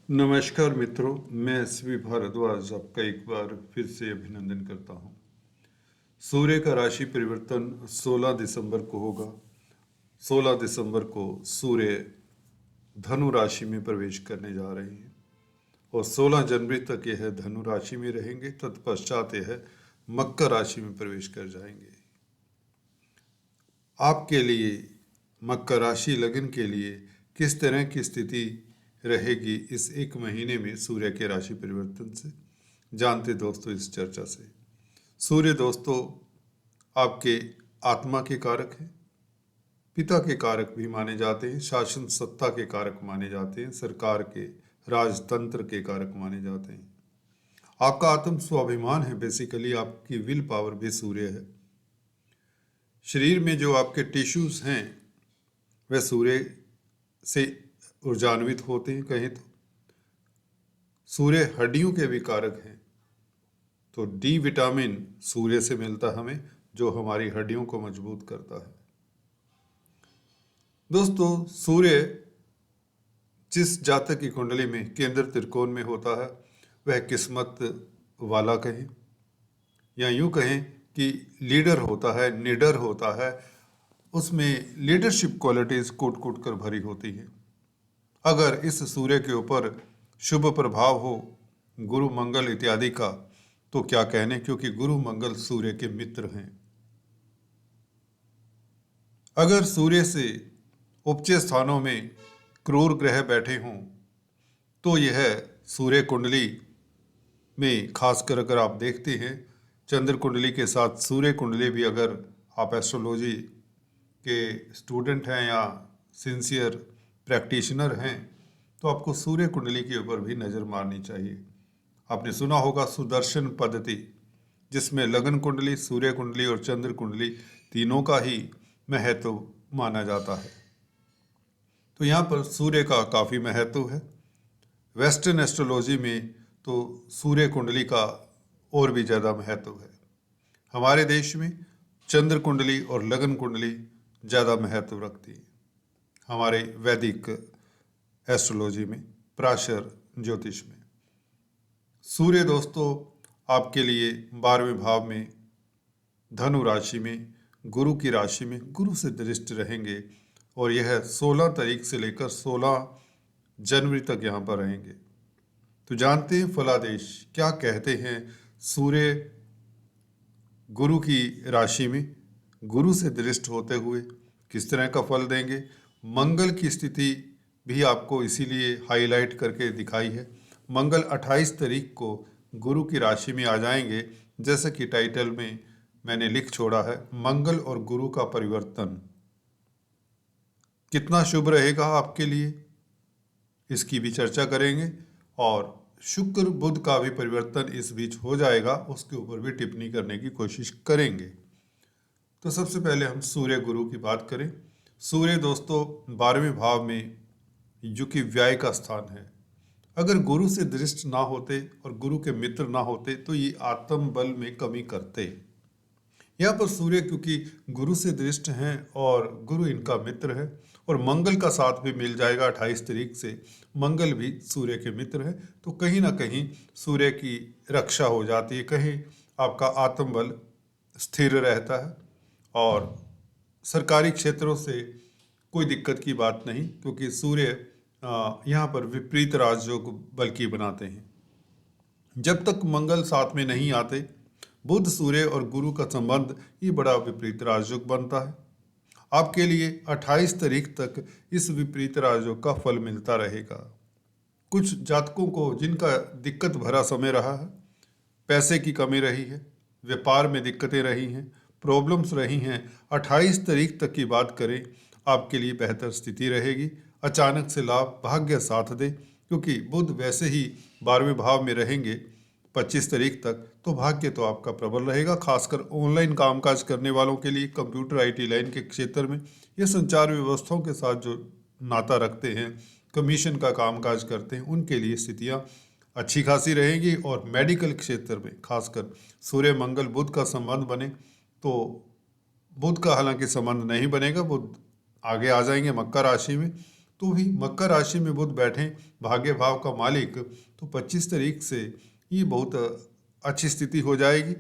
नमस्कार मित्रों, मैं एसवी भारद्वाज आपका एक बार फिर से अभिनंदन करता हूं। सूर्य का राशि परिवर्तन 16 दिसंबर को होगा। 16 दिसंबर को सूर्य धनु राशि में प्रवेश करने जा रहे हैं और 16 जनवरी तक यह धनु राशि में रहेंगे। तत्पश्चात यह मकर राशि में प्रवेश कर जाएंगे। आपके लिए मकर राशि लगन के लिए किस तरह की स्थिति रहेगी इस एक महीने में सूर्य के राशि परिवर्तन से जानते दोस्तों इस चर्चा से। सूर्य दोस्तों आपके आत्मा के कारक हैं, पिता के कारक भी माने जाते हैं, शासन सत्ता के कारक माने जाते हैं, सरकार के राजतंत्र के कारक माने जाते हैं। आपका आत्म स्वाभिमान है, बेसिकली आपकी विल पावर भी सूर्य है। शरीर में जो आपके टिश्यूज हैं वह सूर्य से ऊर्जान्वित होते हैं। कहें तो सूर्य हड्डियों के भी कारक हैं, तो डी विटामिन सूर्य से मिलता है हमें, जो हमारी हड्डियों को मजबूत करता है। दोस्तों सूर्य जिस जातक की कुंडली में केंद्र त्रिकोण में होता है वह किस्मत वाला कहें या यूं कहें कि लीडर होता है, निडर होता है। उसमें लीडरशिप क्वालिटीज कूट कूट कर भरी होती हैं। अगर इस सूर्य के ऊपर शुभ प्रभाव हो गुरु मंगल इत्यादि का तो क्या कहने, क्योंकि गुरु मंगल सूर्य के मित्र हैं। अगर सूर्य से उपचे स्थानों में क्रूर ग्रह बैठे हों तो यह सूर्य कुंडली में खासकर अगर आप देखते हैं चंद्र कुंडली के साथ सूर्य कुंडली भी, अगर आप एस्ट्रोलॉजी के स्टूडेंट हैं या सिंसियर प्रैक्टिशनर हैं तो आपको सूर्य कुंडली के ऊपर भी नज़र मारनी चाहिए। आपने सुना होगा सुदर्शन पद्धति, जिसमें लगन कुंडली, सूर्य कुंडली और चंद्र कुंडली तीनों का ही महत्व माना जाता है। तो यहाँ पर सूर्य का काफ़ी महत्व है। वेस्टर्न एस्ट्रोलॉजी में तो सूर्य कुंडली का और भी ज़्यादा महत्व है। हमारे देश में चंद्र कुंडली और लगन कुंडली ज़्यादा महत्व रखती है। हमारे वैदिक एस्ट्रोलॉजी में, पराशर ज्योतिष में सूर्य दोस्तों आपके लिए 12वें भाव में धनु राशि में गुरु की राशि में गुरु से दृष्ट रहेंगे और यह 16 तारीख से लेकर 16 जनवरी तक यहाँ पर रहेंगे। तो जानते हैं फलादेश क्या कहते हैं। सूर्य गुरु की राशि में गुरु से दृष्ट होते हुए किस तरह का फल देंगे। मंगल की स्थिति भी आपको इसीलिए हाईलाइट करके दिखाई है। मंगल 28 तारीख को गुरु की राशि में आ जाएंगे। जैसा कि टाइटल में मैंने लिख छोड़ा है, मंगल और गुरु का परिवर्तन कितना शुभ रहेगा आपके लिए, इसकी भी चर्चा करेंगे। और शुक्र बुध का भी परिवर्तन इस बीच हो जाएगा, उसके ऊपर भी टिप्पणी करने की कोशिश करेंगे। तो सबसे पहले हम सूर्य गुरु की बात करें। सूर्य दोस्तों 12वें भाव में, जो कि व्यय का स्थान है, अगर गुरु से दृष्ट ना होते और गुरु के मित्र ना होते तो ये आत्म बल में कमी करते। यहाँ पर सूर्य क्योंकि गुरु से दृष्ट हैं और गुरु इनका मित्र है और मंगल का साथ भी मिल जाएगा 28 तारीख से, मंगल भी सूर्य के मित्र है, तो कहीं ना कहीं सूर्य की रक्षा हो जाती है, कहीं आपका आत्मबल स्थिर रहता है और सरकारी क्षेत्रों से कोई दिक्कत की बात नहीं, क्योंकि सूर्य यहाँ पर विपरीत राजयोग बल की बनाते हैं। जब तक मंगल साथ में नहीं आते, बुध सूर्य और गुरु का संबंध ये बड़ा विपरीत राजयोग बनता है। आपके लिए 28 तारीख तक इस विपरीत राजयोग का फल मिलता रहेगा। कुछ जातकों को जिनका दिक्कत भरा समय रहा है, पैसे की कमी रही है, व्यापार में दिक्कतें रही हैं, प्रॉब्लम्स रही हैं, 28 तारीख तक की बात करें आपके लिए बेहतर स्थिति रहेगी। अचानक से लाभ भाग्य साथ दे, क्योंकि बुध वैसे ही 12वें भाव में रहेंगे 25 तारीख तक, तो भाग्य तो आपका प्रबल रहेगा। खासकर ऑनलाइन कामकाज करने वालों के लिए, कंप्यूटर आईटी लाइन के क्षेत्र में, ये संचार व्यवस्थाओं के साथ जो नाता रखते हैं, कमीशन का कामकाज करते हैं, उनके लिए स्थितियाँ अच्छी खासी रहेगी। और मेडिकल क्षेत्र में खासकर सूर्य मंगल बुध का संबंध बने, तो बुध का हालांकि संबंध नहीं बनेगा, बुध आगे आ जाएंगे मकर राशि में, तो भी मकर राशि में बुध बैठे भाग्य भाव का मालिक, तो 25 तारीख से ये बहुत अच्छी स्थिति हो जाएगी।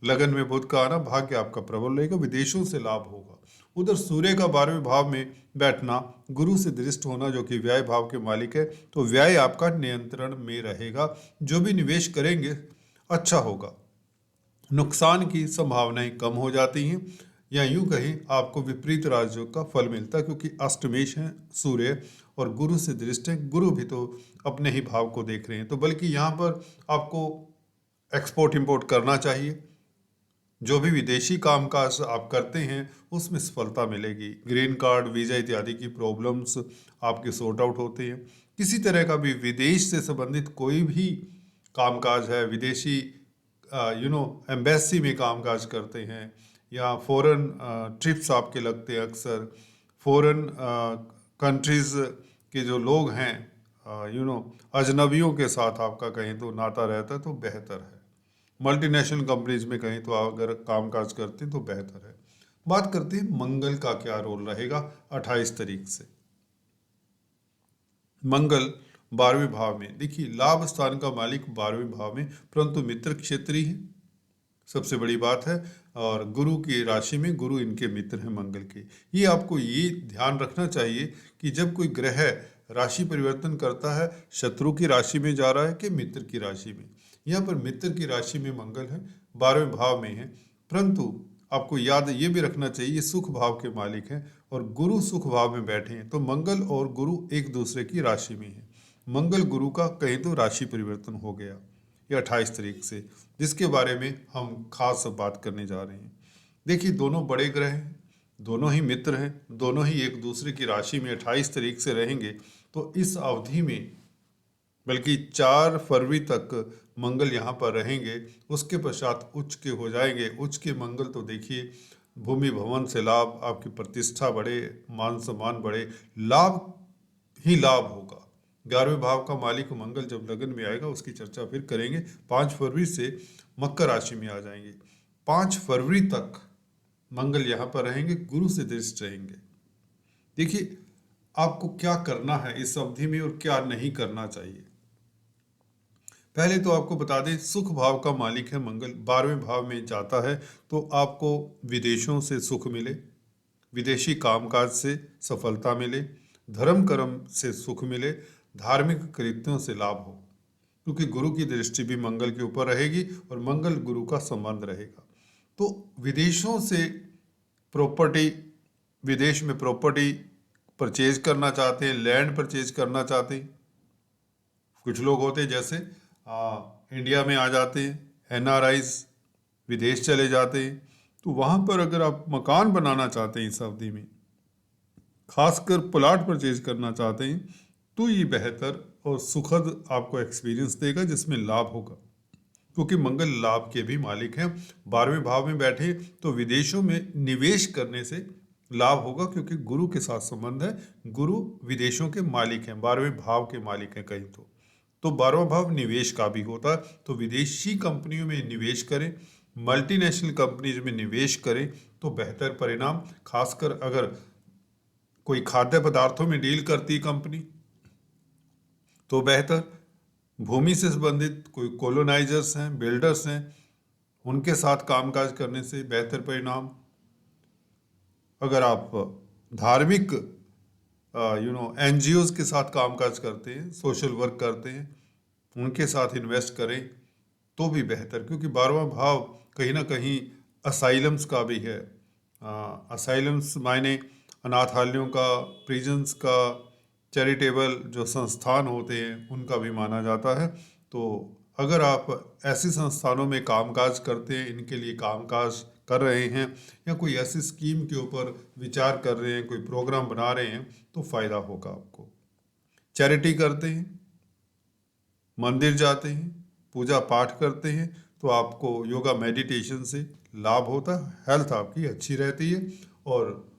लगन में बुध का आना, भाग्य आपका प्रबल रहेगा, विदेशों से लाभ होगा। उधर सूर्य का 12वें भाव में बैठना, गुरु से दृष्ट होना जो कि व्यय भाव के मालिक है, तो व्यय आपका नियंत्रण में रहेगा। जो भी निवेश करेंगे अच्छा होगा, नुकसान की संभावनाएं कम हो जाती हैं, या यूं कहें आपको विपरीत राजयोग का फल मिलता है, क्योंकि अष्टमेश है सूर्य और गुरु से दृष्ट है। गुरु भी तो अपने ही भाव को देख रहे हैं, तो बल्कि यहाँ पर आपको एक्सपोर्ट इंपोर्ट करना चाहिए। जो भी विदेशी कामकाज आप करते हैं उसमें सफलता मिलेगी। ग्रीन कार्ड, वीज़ा इत्यादि की प्रॉब्लम्स आपके सॉर्ट आउट होते हैं। किसी तरह का भी विदेश से संबंधित कोई भी कामकाज है, विदेशी एम्बेसी में कामकाज करते हैं, या फॉरेन ट्रिप्स आपके लगते हैं, अक्सर फॉरेन कंट्रीज़ के जो लोग हैं, अजनबियों के साथ आपका कहीं तो नाता रहता है तो बेहतर है। मल्टीनेशनल कंपनीज में कहीं तो अगर कामकाज करते हैं तो बेहतर है। बात करते हैं मंगल का क्या रोल रहेगा 28 तारीख से। मंगल 12वें भाव में, देखिए लाभ स्थान का मालिक 12वें भाव में, परंतु मित्र क्षेत्री है, सबसे बड़ी बात है। और गुरु की राशि में, गुरु इनके मित्र हैं मंगल के। ये आपको ये ध्यान रखना चाहिए कि जब कोई ग्रह राशि परिवर्तन करता है, शत्रु की राशि में जा रहा है कि मित्र की राशि में। यहाँ पर मित्र की राशि में मंगल है, 12वें भाव में है, परंतु आपको याद ये भी रखना चाहिए सुख भाव के मालिक हैं और गुरु सुख भाव में बैठे हैं, तो मंगल और गुरु एक दूसरे की राशि में है। मंगल गुरु का कहीं तो राशि परिवर्तन हो गया ये 28 तारीख से, जिसके बारे में हम खास बात करने जा रहे हैं। देखिए दोनों बड़े ग्रह हैं, दोनों ही मित्र हैं, दोनों ही एक दूसरे की राशि में 28 तारीख से रहेंगे, तो इस अवधि में बल्कि 4 फरवरी तक मंगल यहाँ पर रहेंगे। उसके पश्चात उच्च के हो जाएंगे। उच्च के मंगल तो देखिए भूमि भवन से लाभ, आपकी प्रतिष्ठा बढ़े, मान सम्मान बढ़े, लाभ ही लाभ होगा। 11वें भाव का मालिक मंगल जब लगन में आएगा उसकी चर्चा फिर करेंगे। 5 फरवरी से मकर राशि में आ जाएंगे। 5 फरवरी तक मंगल यहाँ पर रहेंगे, गुरु से दृष्ट रहेंगे। देखिए आपको क्या करना है इस अवधि में और क्या नहीं करना चाहिए। पहले तो आपको बता दें सुख भाव का मालिक है मंगल, 12वें भाव में जाता है, तो आपको विदेशों से सुख मिले, विदेशी कामकाज से सफलता मिले, धर्म कर्म से सुख मिले, धार्मिक कृत्यों से लाभ हो, क्योंकि गुरु की दृष्टि भी मंगल के ऊपर रहेगी और मंगल गुरु का संबंध रहेगा। तो विदेशों से प्रॉपर्टी, विदेश में प्रॉपर्टी परचेज करना चाहते हैं, लैंड परचेज करना चाहते हैं, कुछ लोग होते हैं जैसे इंडिया में आ जाते हैं, NRIs विदेश चले जाते हैं, तो वहाँ पर अगर आप मकान बनाना चाहते हैं इस अवधि में, खासकर प्लाट परचेज करना चाहते हैं, तो ये बेहतर और सुखद आपको एक्सपीरियंस देगा जिसमें लाभ होगा, क्योंकि मंगल लाभ के भी मालिक हैं। 12वें भाव में बैठे तो विदेशों में निवेश करने से लाभ होगा, क्योंकि गुरु के साथ संबंध है। गुरु विदेशों के मालिक हैं, 12वें भाव के मालिक हैं कहीं तो 12वां भाव निवेश का भी होता है। तो विदेशी कंपनियों में निवेश करें, मल्टीनेशनल कंपनीज में निवेश करें तो बेहतर परिणाम। खासकर अगर कोई खाद्य पदार्थों में डील करती कंपनी तो बेहतर, भूमि से संबंधित कोई कॉलोनाइजर्स हैं, बिल्डर्स हैं, उनके साथ कामकाज करने से बेहतर परिणाम। अगर आप धार्मिक NGOs के साथ कामकाज करते हैं, सोशल वर्क करते हैं, उनके साथ इन्वेस्ट करें तो भी बेहतर, क्योंकि 12वां भाव कहीं ना कहीं असाइलम्स का भी है। असाइलम्स मायने अनाथालयों का, प्रिजन्स का, चैरिटेबल जो संस्थान होते हैं उनका भी माना जाता है। तो अगर आप ऐसे संस्थानों में कामकाज करते हैं, इनके लिए कामकाज कर रहे हैं, या कोई ऐसी स्कीम के ऊपर विचार कर रहे हैं, कोई प्रोग्राम बना रहे हैं, तो फ़ायदा होगा आपको। चैरिटी करते हैं, मंदिर जाते हैं, पूजा पाठ करते हैं, तो आपको योगा मेडिटेशन से लाभ होता है, हेल्थ आपकी अच्छी रहती है और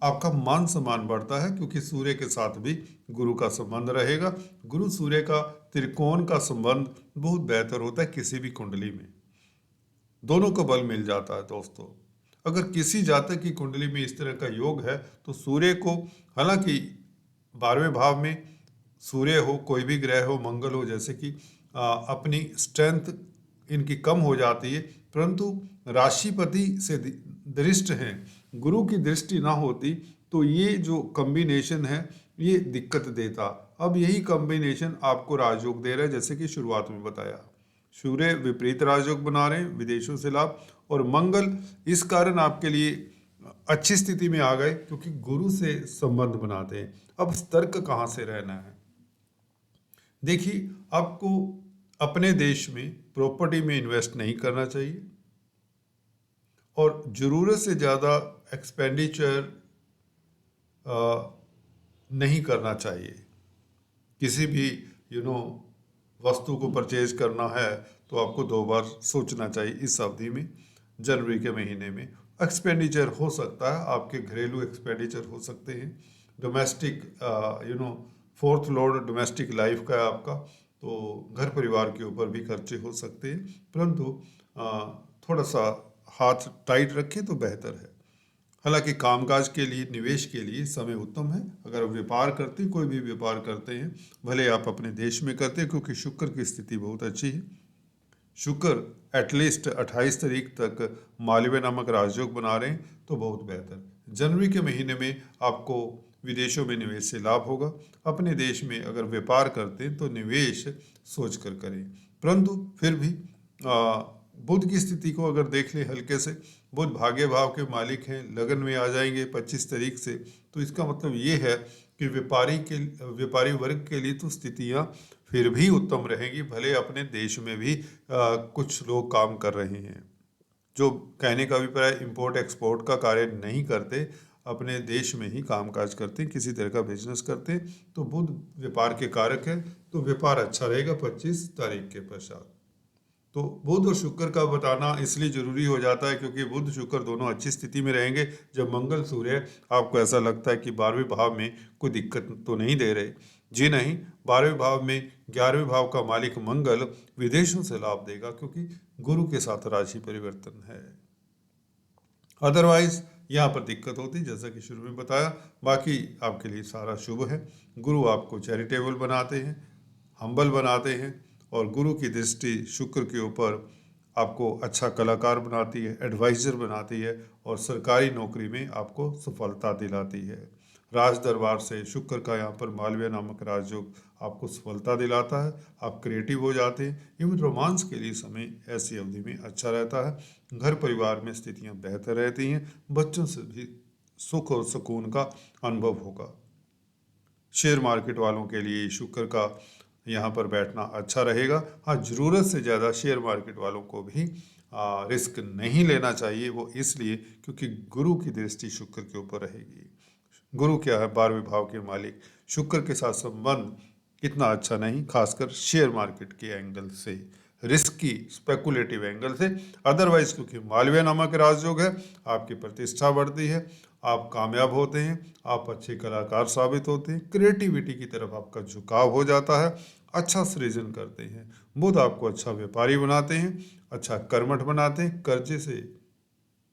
आपका मान सम्मान बढ़ता है, क्योंकि सूर्य के साथ भी गुरु का संबंध रहेगा। गुरु सूर्य का त्रिकोण का संबंध बहुत बेहतर होता है किसी भी कुंडली में, दोनों का बल मिल जाता है दोस्तों। अगर किसी जातक की कुंडली में इस तरह का योग है तो सूर्य को, हालांकि 12वें भाव में सूर्य हो, कोई भी ग्रह हो, मंगल हो, जैसे कि अपनी स्ट्रेंथ इनकी कम हो जाती है, परंतु राशिपति से दृष्ट हैं, गुरु की दृष्टि ना होती तो ये जो कॉम्बिनेशन है ये दिक्कत देता। अब यही कॉम्बिनेशन आपको राजयोग दे रहा है, जैसे कि शुरुआत में बताया। सूर्य विपरीत राजयोग बना रहे हैं, विदेशों से लाभ, और मंगल इस कारण आपके लिए अच्छी स्थिति में आ गए क्योंकि गुरु से संबंध बनाते हैं। अब तर्क कहाँ से रहना है? देखिए, आपको अपने देश में प्रॉपर्टी में इन्वेस्ट नहीं करना चाहिए और ज़रूरत से ज़्यादा एक्सपेंडिचर नहीं करना चाहिए। किसी भी वस्तु को परचेज करना है तो आपको 2 बार सोचना चाहिए। इस अवधि में, जनवरी के महीने में एक्सपेंडिचर हो सकता है, आपके घरेलू एक्सपेंडिचर हो सकते हैं, domestic fourth Lord domestic life का है आपका, तो घर परिवार के ऊपर भी खर्चे हो सकते हैं, परंतु थोड़ा सा हाथ टाइट रखें तो बेहतर है। हालांकि कामकाज के लिए, निवेश के लिए समय उत्तम है। अगर व्यापार करते हैं, कोई भी व्यापार करते हैं, भले आप अपने देश में करते हैं, क्योंकि शुक्र की स्थिति बहुत अच्छी है। शुक्र एटलीस्ट 28 तारीख तक मालव्य नामक राजयोग बना रहे हैं, तो बहुत बेहतर। जनवरी के महीने में आपको विदेशों में निवेश से लाभ होगा। अपने देश में अगर व्यापार करते हैं तो निवेश सोच कर करें, परंतु फिर भी बुध की स्थिति को अगर देख लें हल्के से, बुध भाग्य भाव के मालिक हैं, लगन में आ जाएंगे 25 तारीख से, तो इसका मतलब ये है कि व्यापारी वर्ग के लिए तो स्थितियाँ फिर भी उत्तम रहेंगी, भले अपने देश में भी कुछ लोग काम कर रहे हैं जो, कहने का अभिप्राय, इंपोर्ट एक्सपोर्ट का कार्य नहीं करते, अपने देश में ही कामकाज करते हैं, किसी तरह का बिजनेस करते हैं, तो बुध व्यापार के कारक है, तो व्यापार अच्छा रहेगा 25 तारीख के पश्चात। तो बुध और शुक्र का बताना इसलिए जरूरी हो जाता है क्योंकि बुध शुक्र दोनों अच्छी स्थिति में रहेंगे। जब मंगल सूर्य, आपको ऐसा लगता है कि 12वें भाव में कोई दिक्कत तो नहीं दे रहे, जी नहीं, 12वें भाव में 11वें भाव का मालिक मंगल विदेशों से लाभ देगा क्योंकि गुरु के साथ राशि परिवर्तन है। अदरवाइज यहाँ पर दिक्कत होती, जैसा कि शुरू में बताया। बाकी आपके लिए सारा शुभ है। गुरु आपको चैरिटेबल बनाते हैं, हम्बल बनाते हैं, और गुरु की दृष्टि शुक्र के ऊपर आपको अच्छा कलाकार बनाती है, एडवाइज़र बनाती है, और सरकारी नौकरी में आपको सफलता दिलाती है। राज दरबार से शुक्र का यहाँ पर मालव्य नामक राजयोग आपको सफलता दिलाता है, आप क्रिएटिव हो जाते हैं। इवन रोमांस के लिए समय ऐसी अवधि में अच्छा रहता है। घर परिवार में स्थितियाँ बेहतर रहती हैं, बच्चों से भी सुख और सुकून का अनुभव होगा। शेयर मार्केट वालों के लिए शुक्र का यहाँ पर बैठना अच्छा रहेगा। हाँ, ज़रूरत से ज़्यादा शेयर मार्केट वालों को भी रिस्क नहीं लेना चाहिए, वो इसलिए क्योंकि गुरु की दृष्टि शुक्र के ऊपर रहेगी। गुरु क्या है? 12वें भाव के मालिक। शुक्र के साथ संबंध इतना अच्छा नहीं, खासकर शेयर मार्केट के एंगल से, रिस्की स्पेकुलेटिव एंगल से। अदरवाइज क्योंकि मालव्य नामक राजयोग है, आपकी प्रतिष्ठा बढ़ती है, आप कामयाब होते हैं, आप अच्छे कलाकार साबित होते हैं, क्रिएटिविटी की तरफ आपका झुकाव हो जाता है, अच्छा सृजन करते हैं। बुध आपको अच्छा व्यापारी बनाते हैं, अच्छा कर्मठ बनाते हैं, कर्जे से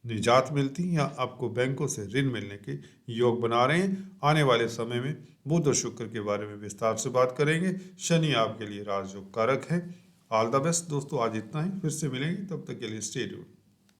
निजात मिलती है या आपको बैंकों से ऋण मिलने के योग बना रहे हैं। आने वाले समय में बुध और शुक्र के बारे में विस्तार से बात करेंगे। शनि आपके लिए राजयोग कारक है। ऑल द बेस्ट दोस्तों, आज इतना ही, फिर से मिलेंगे, तब तक के लिए स्टे ट्यून्ड।